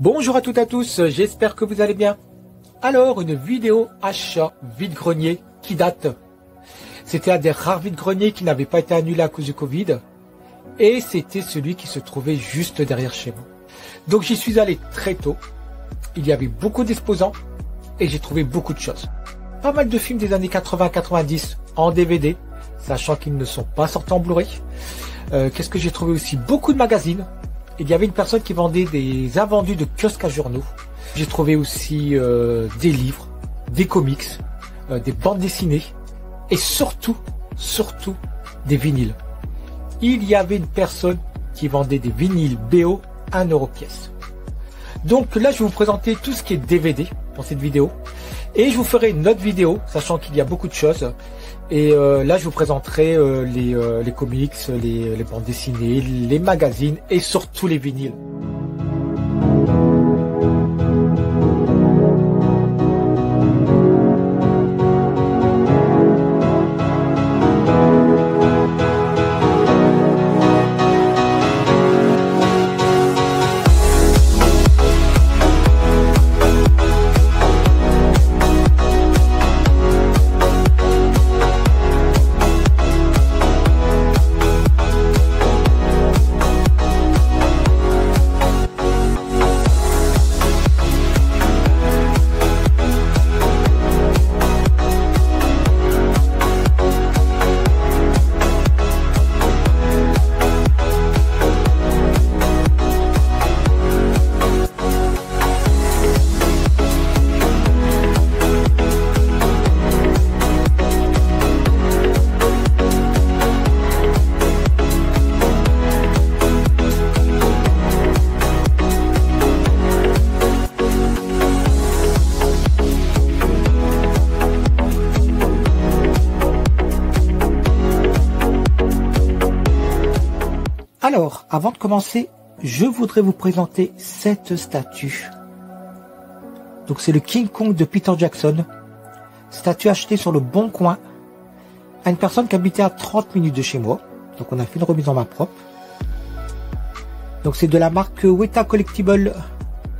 Bonjour à toutes et à tous, j'espère que vous allez bien. Alors, une vidéo achat vide-grenier qui date. C'était un des rares vide-greniers qui n'avait pas été annulé à cause du Covid. Et c'était celui qui se trouvait juste derrière chez moi. Donc j'y suis allé très tôt. Il y avait beaucoup d'exposants et j'ai trouvé beaucoup de choses. Pas mal de films des années 80-90 en DVD, sachant qu'ils ne sont pas sortis en Blu-ray. Qu'est-ce que j'ai trouvé aussi? Beaucoup de magazines. Il y avait une personne qui vendait des invendus de kiosques à journaux. J'ai trouvé aussi des livres, des comics, des bandes dessinées et surtout des vinyles. Il y avait une personne qui vendait des vinyles BO 1 € pièce. Donc là, je vais vous présenter tout ce qui est DVD dans cette vidéo. Et je vous ferai une autre vidéo, sachant qu'il y a beaucoup de choses. Et là, je vous présenterai les comics, les bandes dessinées, les magazines et surtout les vinyles. Alors, avant de commencer, je voudrais vous présenter cette statue. Donc c'est le King Kong de Peter Jackson. Statue achetée sur le Bon Coin à une personne qui habitait à 30 minutes de chez moi. Donc on a fait une remise en main propre. Donc c'est de la marque Weta Collectible.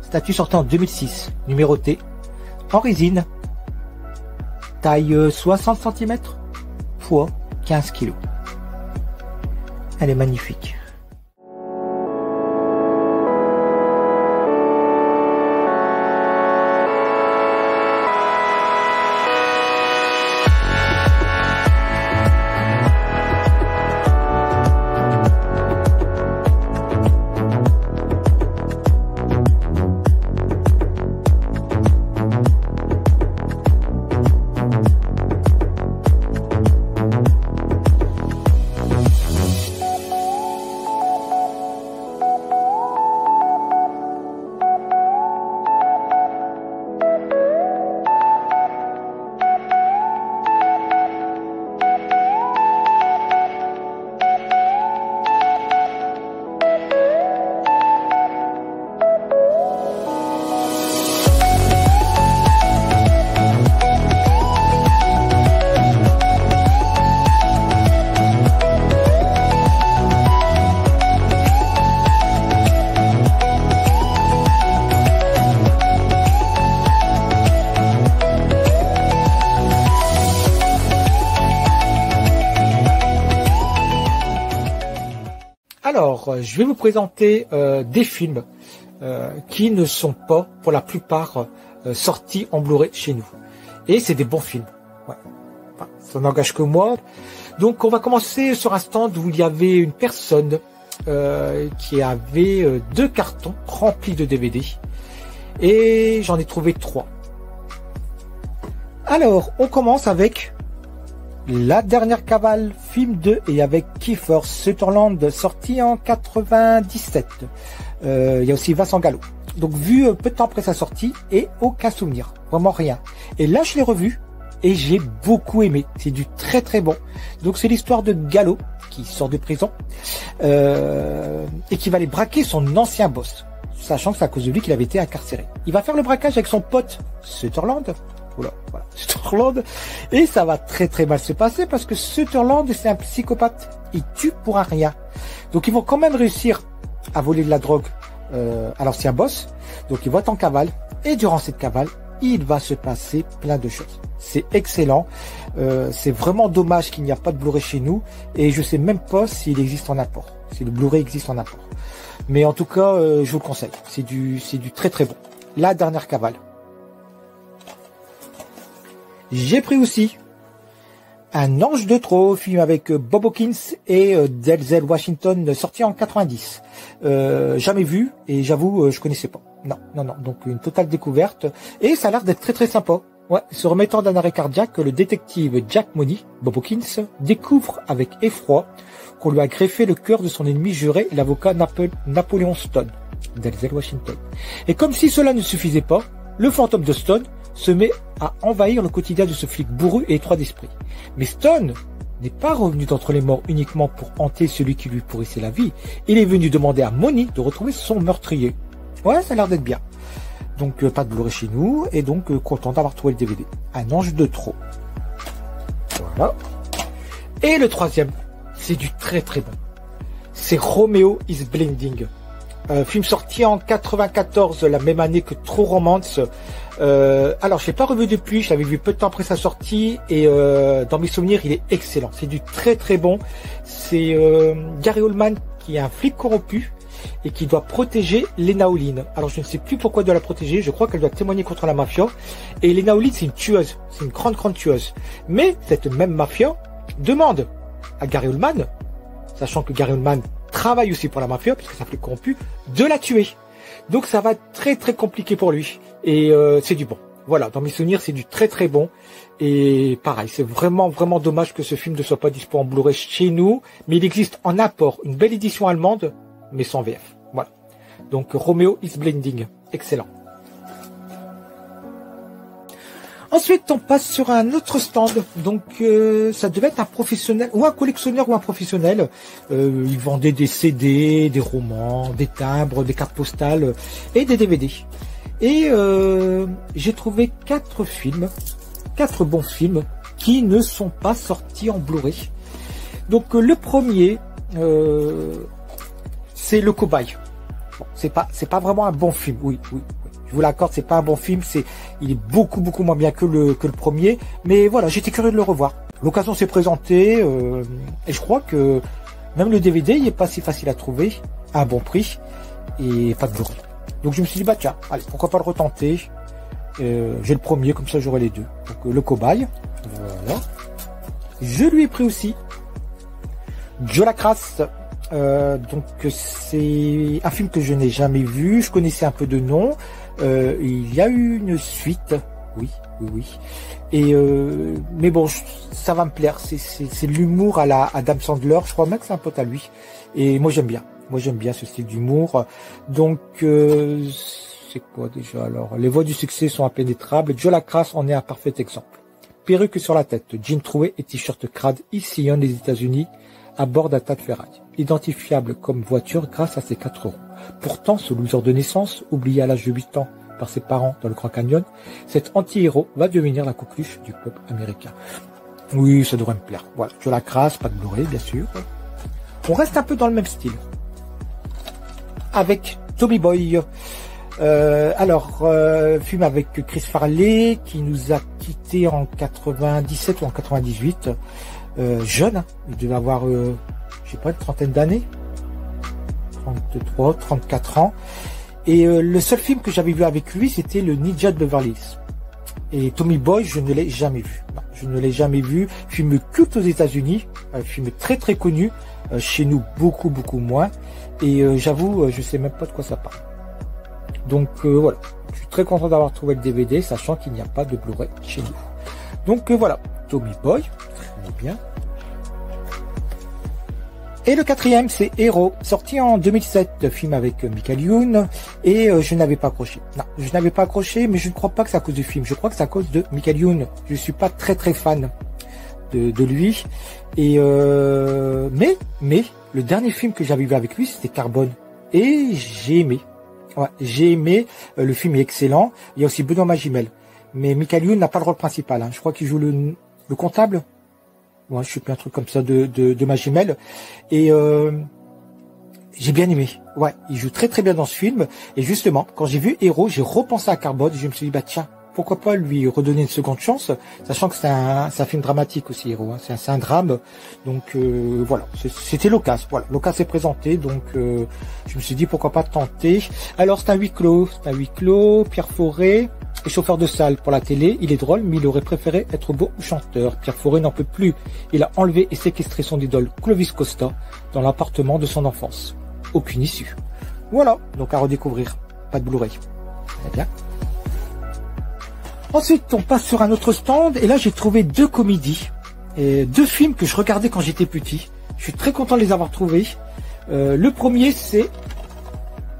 Statue sortie en 2006, numérotée, en résine. Taille 60 cm, poids 15 kg. Elle est magnifique. Alors, je vais vous présenter des films qui ne sont pas, pour la plupart, sortis en Blu-ray chez nous. Et c'est des bons films. Ouais. Enfin, ça n'engage que moi. Donc, on va commencer sur un stand où il y avait une personne qui avait 2 cartons remplis de DVD. Et j'en ai trouvé 3. Alors, on commence avec La Dernière Cavale, film 2, et avec Kiefer Sutherland, sorti en 97. Il y a aussi Vincent Gallo. Donc vu peu de temps après sa sortie, et aucun souvenir, vraiment rien. Et là je l'ai revu, et j'ai beaucoup aimé. C'est du très très bon. Donc c'est l'histoire de Gallo, qui sort de prison, et qui va aller braquer son ancien boss, sachant que c'est à cause de lui qu'il avait été incarcéré. Il va faire le braquage avec son pote Sutherland, Oula, voilà, Sutherland. Et ça va très très mal se passer parce que Sutherland, c'est un psychopathe. Il tue pour un rien. Donc ils vont quand même réussir à voler de la drogue à l'ancien boss. Donc il va être en cavale, et durant cette cavale, il va se passer plein de choses. C'est excellent. C'est vraiment dommage qu'il n'y a pas de Blu-ray chez nous, et je sais même pas s'il existe en apport, si le Blu-ray existe en apport. Mais en tout cas, je vous le conseille. C'est du très très bon. La dernière cavale. J'ai pris aussi Un ange de trop, film avec Bob Hawkins et Denzel Washington, sorti en 90. Jamais vu, et j'avoue, je connaissais pas. Non. Donc une totale découverte. Et ça a l'air d'être très très sympa. Ouais, se remettant d'un arrêt cardiaque, le détective Jack Money, Bob Hawkins, découvre avec effroi qu'on lui a greffé le cœur de son ennemi juré, l'avocat Napoléon Stone, Denzel Washington. Et comme si cela ne suffisait pas, le fantôme de Stone se met à envahir le quotidien de ce flic bourru et étroit d'esprit. Mais Stone n'est pas revenu d'entre les morts uniquement pour hanter celui qui lui pourrissait la vie. Il est venu demander à Money de retrouver son meurtrier. Ouais, ça a l'air d'être bien. Donc pas de Blu-ray chez nous, et donc content d'avoir trouvé le DVD. Un ange de trop. Voilà. Et le troisième, c'est du très très bon. C'est Romeo is Blending. Film sorti en 94, la même année que True Romance. Alors, je l'ai pas revu depuis, je l'avais vu peu de temps après sa sortie, et dans mes souvenirs, il est excellent. C'est du très très bon. C'est Gary Oldman qui est un flic corrompu et qui doit protéger Lena Olin. Alors, je ne sais plus pourquoi elle doit la protéger, je crois qu'elle doit témoigner contre la mafia. Et Lena Olin, c'est une tueuse, c'est une grande tueuse. Mais cette même mafia demande à Gary Oldman, sachant que Gary Oldman travaille aussi pour la mafia, puisque c'est un flic corrompu, de la tuer. Donc ça va être très très compliqué pour lui. Et c'est du bon. Voilà, dans mes souvenirs, c'est du très très bon. Et pareil, c'est vraiment vraiment dommage que ce film ne soit pas dispo en Blu-ray chez nous. Mais il existe en apport, une belle édition allemande, mais sans VF. Voilà. Donc Romeo is Blending. Excellent. Ensuite, on passe sur un autre stand. Donc, ça devait être un professionnel, ou un collectionneur, ou un professionnel. Ils vendaient des CD, des romans, des timbres, des cartes postales et des DVD. Et j'ai trouvé 4 bons films qui ne sont pas sortis en Blu-ray. Donc, le premier, c'est Le Cobaye. Bon, c'est pas vraiment un bon film. Oui. Je vous l'accorde, c'est pas un bon film, il est beaucoup moins bien que le premier, mais voilà, j'étais curieux de le revoir. L'occasion s'est présentée, et je crois que même le DVD, il est pas si facile à trouver, à un bon prix, et pas de Blu-ray. Donc je me suis dit, bah tiens, allez, pourquoi pas le retenter. J'ai le premier, comme ça j'aurai les deux. Donc Le Cobaye, voilà. Je lui ai pris aussi Joe Lacrasse. Donc c'est un film que je n'ai jamais vu, je connaissais un peu de nom. Il y a eu une suite, oui. Et mais bon, ça va me plaire. C'est l'humour à la Adam Sandler. Je crois même que c'est un pote à lui. Et moi j'aime bien ce style d'humour. Donc c'est quoi déjà alors? Les voies du succès sont impénétrables. Joe Lacrasse en est un parfait exemple. Perruque sur la tête, jean troué et t-shirt crade. Il sillonne les États-Unis à bord d'un tas de ferraille, identifiable comme voiture grâce à ses 4 roues. Pourtant, ce loser de naissance, oublié à l'âge de 8 ans par ses parents dans le Grand Canyon, cet anti-héros va devenir la coqueluche du peuple américain. Oui, ça devrait me plaire. Voilà, Joe Lacrasse, pas de Blu-ray, bien sûr. On reste un peu dans le même style. Avec Tommy Boy. Film avec Chris Farley, qui nous a quittés en 97 ou en 98. Jeune, il devait avoir, je sais pas, une trentaine d'années, 33, 34 ans. Et le seul film que j'avais vu avec lui, c'était le Ninja de Beverly Hills. Et Tommy Boy, je ne l'ai jamais vu. Non, je ne l'ai jamais vu. Film culte aux États-Unis, un film très très connu. Chez nous, beaucoup moins. Et j'avoue, je sais même pas de quoi ça parle. Donc voilà, je suis très content d'avoir trouvé le DVD, sachant qu'il n'y a pas de Blu-ray chez nous. Donc voilà, Tommy Boy, très bien. Et le quatrième, c'est Hero, sorti en 2007, film avec Michael Youn, et je n'avais pas accroché. Non, je n'avais pas accroché, mais je ne crois pas que c'est à cause du film, je crois que c'est à cause de Michael Youn. Je suis pas très fan de lui, et mais le dernier film que j'avais vu avec lui, c'était Carbone, et j'ai aimé. Ouais, j'ai aimé, le film est excellent. Il y a aussi Benoît Magimel, mais Michael Youn n'a pas le rôle principal, hein. Je crois qu'il joue le comptable. Ouais, je sais plus, un truc comme ça de Magimel. Et j'ai bien aimé. Ouais, il joue très très bien dans ce film. Et justement, quand j'ai vu Héros, j'ai repensé à Carbone. Je me suis dit, bah tiens, pourquoi pas lui redonner une seconde chance, sachant que c'est un film dramatique aussi, Héros. Hein. C'est un drame. Donc voilà, c'était l'occasion. Voilà, l'occasion s'est présentée. Donc je me suis dit, pourquoi pas tenter. Alors c'est un huis clos. C'est un huis clos. Pierre Forêt est chauffeur de salle pour la télé. Il est drôle, mais il aurait préféré être beau ou chanteur. Pierre Forêt n'en peut plus. Il a enlevé et séquestré son idole Clovis Costa dans l'appartement de son enfance. Aucune issue. Voilà, donc à redécouvrir. Pas de Blu-ray. Très bien. Ensuite, on passe sur un autre stand, et là j'ai trouvé deux comédies, et deux films que je regardais quand j'étais petit. Je suis très content de les avoir trouvés. Le premier, c'est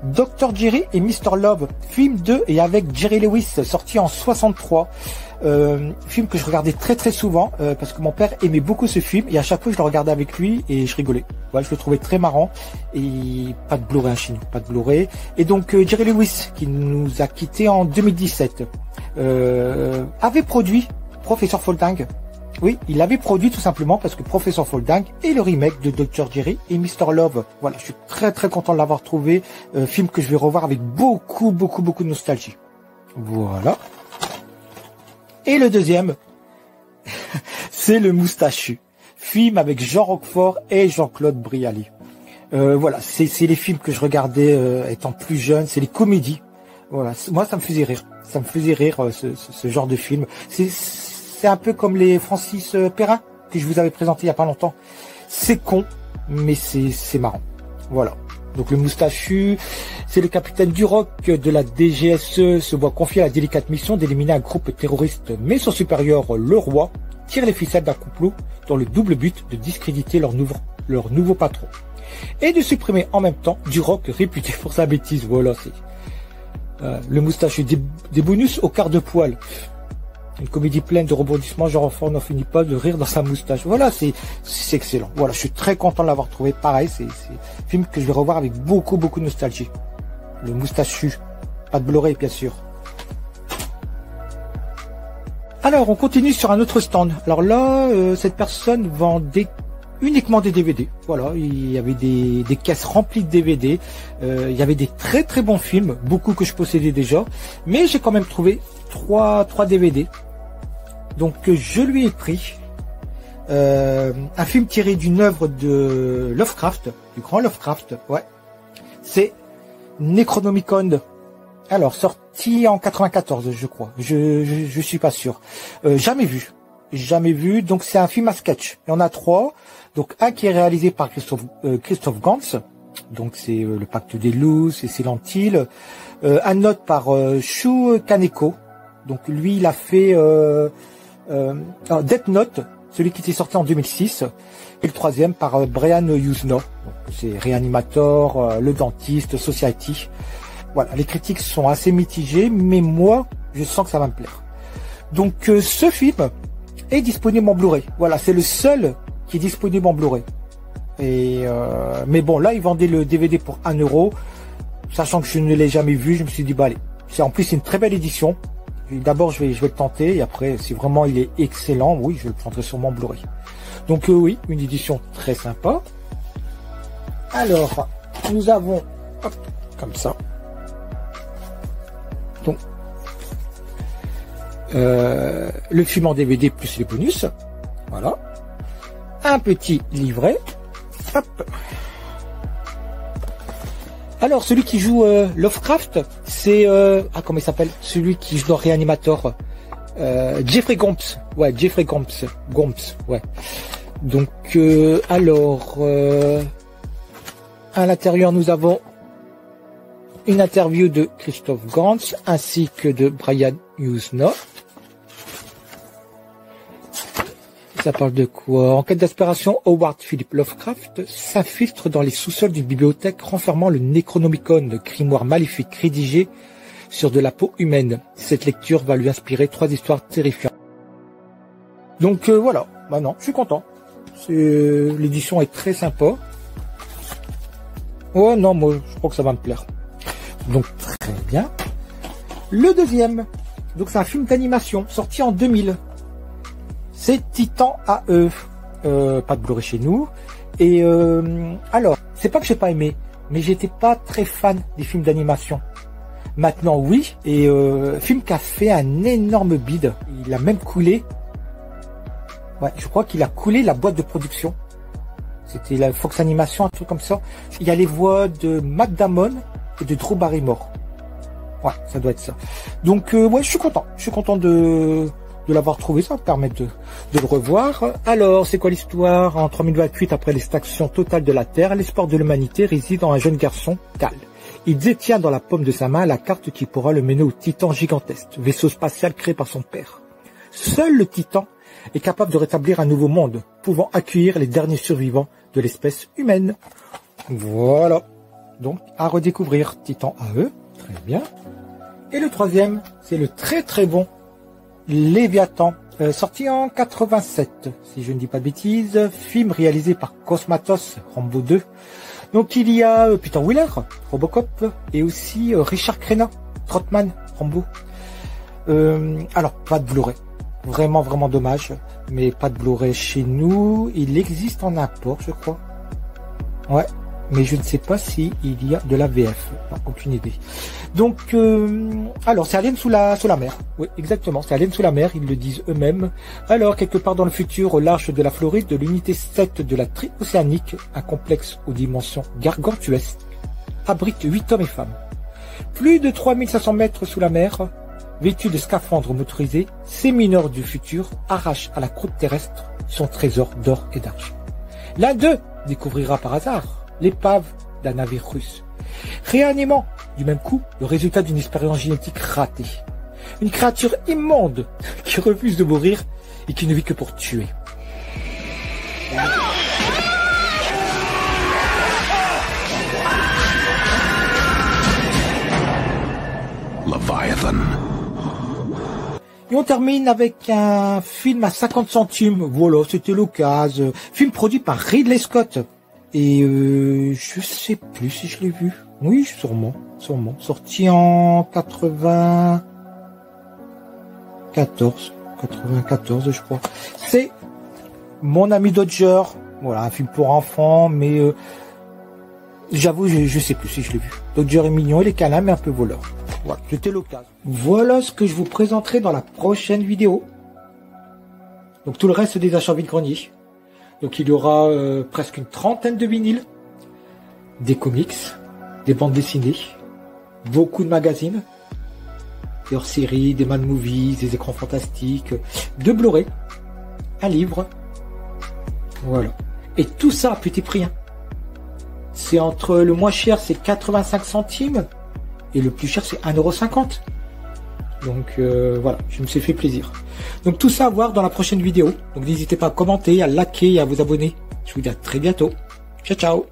Dr. Jerry et Mr. Love, film de et avec Jerry Lewis, sorti en 63. Film que je regardais très très souvent parce que mon père aimait beaucoup ce film et à chaque fois je le regardais avec lui et je rigolais. Ouais, je le trouvais très marrant et pas de Blu-ray chez nous, pas de Blu-ray. Et donc Jerry Lewis qui nous a quittés en 2017 avait produit Professeur Folding. Oui, il l'avait produit tout simplement parce que Professeur Folding est le remake de Dr. Jerry et Mr. Love. Voilà, je suis très très content de l'avoir trouvé. Film que je vais revoir avec beaucoup de nostalgie. Voilà. Et le deuxième, c'est Le Moustachu, film avec Jean Roquefort et Jean-Claude Brialy. Voilà, c'est les films que je regardais étant plus jeune, c'est les comédies. Voilà, moi ça me faisait rire, ce genre de film. C'est un peu comme les Francis Perrin que je vous avais présenté il y a pas longtemps. C'est con, mais c'est marrant. Voilà. Donc le Moustachu, c'est le capitaine Duroc de la DGSE se voit confier la délicate mission d'éliminer un groupe terroriste, mais son supérieur, le roi, tire les ficelles d'un complot dans le double but de discréditer leur nouveau patron. Et de supprimer en même temps Duroc réputé pour sa bêtise. Voilà, c'est le Moustachu, des bonus au quart de poil. Une comédie pleine de rebondissements, Jean Roquefort n'en finit pas de rire dans sa moustache. Voilà, c'est excellent. Voilà, je suis très content de l'avoir trouvé. Pareil, c'est un film que je vais revoir avec beaucoup de nostalgie. Le Moustachu. Pas de Blu-ray, bien sûr. Alors, on continue sur un autre stand. Alors là, cette personne vendait uniquement des DVD. Voilà, il y avait des caisses remplies de DVD. Il y avait des très très bons films, beaucoup que je possédais déjà. Mais j'ai quand même trouvé trois DVD. Donc je lui ai pris un film tiré d'une œuvre de Lovecraft, du grand Lovecraft, ouais. C'est Necronomicon. Alors sorti en 94, je crois. Je suis pas sûr. Jamais vu. Donc c'est un film à sketch. Il y en a trois. Donc un qui est réalisé par Christophe Gans. Donc c'est le Pacte des loups, c'est Silent Hill. Un autre par Shu Kaneko. Donc lui il a fait Death Note, celui qui était sorti en 2006, et le troisième par Brian Usna. C'est Reanimator, Le Dentiste, Society. Voilà, les critiques sont assez mitigées, mais moi, je sens que ça va me plaire. Donc ce film est disponible en Blu-ray. Voilà, c'est le seul qui est disponible en Blu-ray. Et mais bon, là, ils vendaient le DVD pour 1 €. Sachant que je ne l'ai jamais vu, je me suis dit, bah allez. En plus, c'est une très belle édition. D'abord, je vais le tenter, et après, si vraiment il est excellent, oui, je le prendrai sûrement en Blu-ray. Donc oui, une édition très sympa. Alors, nous avons, hop, comme ça. Donc, le film en DVD plus les bonus. Voilà. Un petit livret. Hop. Alors, celui qui joue Lovecraft, c'est... comment il s'appelle? Celui qui joue dans Reanimator. Jeffrey Combs. Ouais, Jeffrey Combs. Ouais. Donc, alors... à l'intérieur, nous avons une interview de Christophe Gans, ainsi que de Brian Usna. Ça parle de quoi? En quête d'inspiration, Howard Philip Lovecraft s'infiltre dans les sous-sols d'une bibliothèque renfermant le Necronomicon, le grimoire maléfique rédigé sur de la peau humaine. Cette lecture va lui inspirer 3 histoires terrifiantes. Donc voilà, maintenant je suis content. L'édition est très sympa. Oh non, moi je crois que ça va me plaire. Donc très bien. Le deuxième, donc c'est un film d'animation sorti en 2000. C'est Titan AE. Pas de Blu-ray chez nous. Et alors, c'est pas que j'ai pas aimé. mais j'étais pas très fan des films d'animation. Maintenant, oui, et film qui a fait un énorme bide. Il a même coulé. Ouais, je crois qu'il a coulé la boîte de production. C'était la Fox Animation, un truc comme ça. Il y a les voix de Matt Damon et de Drew Barrymore. Ouais, ça doit être ça. Donc, ouais, je suis content. Je suis content de l'avoir trouvé. Ça va me permettre de le revoir. Alors, c'est quoi l'histoire? En 3028, après l'extinction totale de la Terre, l'espoir de l'humanité réside en un jeune garçon, Cal. Il détient dans la paume de sa main la carte qui pourra le mener au Titan gigantesque, vaisseau spatial créé par son père. Seul le Titan est capable de rétablir un nouveau monde, pouvant accueillir les derniers survivants de l'espèce humaine. Voilà. Donc, à redécouvrir Titan AE. Très bien. Et le troisième, c'est le très très bon Léviathan, sorti en 87, si je ne dis pas de bêtises, film réalisé par Cosmatos, Rambo 2. Donc il y a Peter Wheeler, Robocop, et aussi Richard Crenna, Trotman, Rambo. Alors, pas de Blu-ray. Vraiment, vraiment dommage. Mais pas de Blu-ray chez nous. Il existe en import, je crois. Ouais. Mais je ne sais pas si il y a de la VF. Non, aucune idée. Donc, alors, c'est Alien sous la mer. Oui, exactement. C'est Alien sous la mer. Ils le disent eux-mêmes. Alors, quelque part dans le futur, au large de la Floride, de l'unité 7 de la Tri-Océanique, un complexe aux dimensions gargantuesques, abrite 8 hommes et femmes. Plus de 3500 mètres sous la mer, vêtus de scaphandres motorisés, ces mineurs du futur arrachent à la croûte terrestre son trésor d'or et d'argent. L'un d'eux découvrira par hasard l'épave d'un navire russe, réanimant du même coup le résultat d'une expérience génétique ratée. Une créature immonde qui refuse de mourir et qui ne vit que pour tuer. Leviathan. Et on termine avec un film à 50 centimes. Voilà, c'était l'occasion. Film produit par Ridley Scott. Et je sais plus si je l'ai vu. Oui, sûrement. Sorti en 94, je crois. C'est Mon ami Dodger. Voilà, un film pour enfants, mais j'avoue, je sais plus si je l'ai vu. Dodger est mignon, il est câlin, mais un peu voleur. Voilà, c'était l'occasion. Voilà ce que je vous présenterai dans la prochaine vidéo. Donc tout le reste des achats vide-grenier. Donc il y aura presque une trentaine de vinyles, des comics, des bandes dessinées, beaucoup de magazines, des hors-séries, des Mad Movies, des écrans fantastiques, de Blu-ray, un livre. Voilà. Et tout ça à petit prix. Hein. C'est entre le moins cher, c'est 85 centimes, et le plus cher, c'est 1,50 €. Donc voilà, je me suis fait plaisir. Donc tout ça à voir dans la prochaine vidéo. Donc n'hésitez pas à commenter, à liker et à vous abonner. Je vous dis à très bientôt. Ciao ciao.